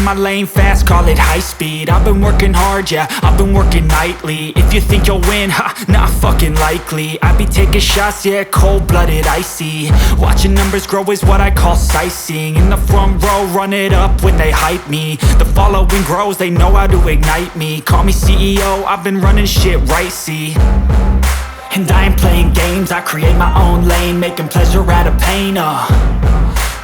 my lane fast, call it high speed. I've been working hard, yeah, I've been working nightly. If you think you'll win, ha, not fucking likely. I be taking shots, yeah, cold-blooded, icy. Watching numbers grow is what I call sightseeing. In the front row, run it up when they hype me. The following grows, they know how to ignite me. Call me CEO, I've been running shit right, see. And I ain't playing games, I create my own lane, making pleasure out of pain,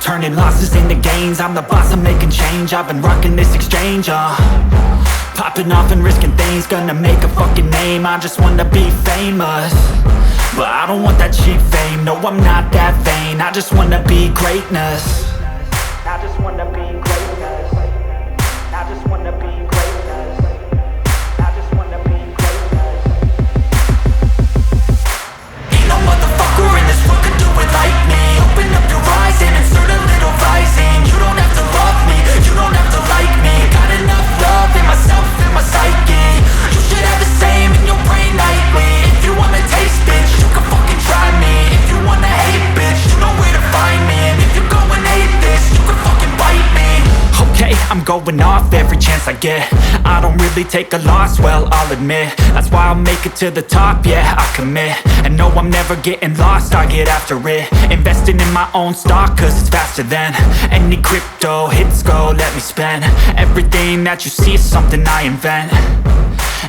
turning losses into gains. I'm the boss, I'm making change. I've been rocking this exchange, popping off and risking things. Gonna make a fucking name, I just wanna be famous. But I don't want that cheap fame, no I'm not that vain. I just wanna be greatness. I just wanna be greatness. I just wanna be greatness. I just wanna be greatness. Ain't no motherfucker in this world could do it like me. Open up your eyes and insert a little rising. You don't have to love me, you don't have to like me. Got enough love in myself, in my psyche. You should have the same in your brain nightly. If you wanna taste, bitch, you can fucking try me. If you wanna hate, bitch, you know where to find me. And if you go and hate this, you can fucking bite me. Okay, I'm going off every chance I get. I don't really take a loss, well, I'll admit. That's why I'll make it to the top, yeah, I commit. And no, I'm never getting lost, I get after it. Investing in my own stock, cause it's faster than any crypto hits go, let me spend. Everything that you see is something I invent.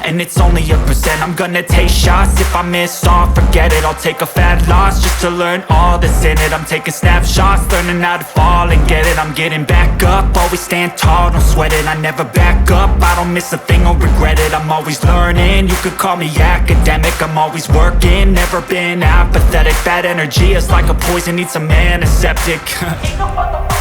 And it's only a percent. I'm gonna take shots. If I miss all, forget it. I'll take a fat loss just to learn all that's in it. I'm taking snapshots, learning how to fall and get it. I'm getting back up, always stand tall, don't sweat it. I never back up, I don't miss a thing or regret it. I'm always learning, you could call me academic. I'm always working, never been apathetic. Bad energy is like a poison, needs a antiseptic. Ain't no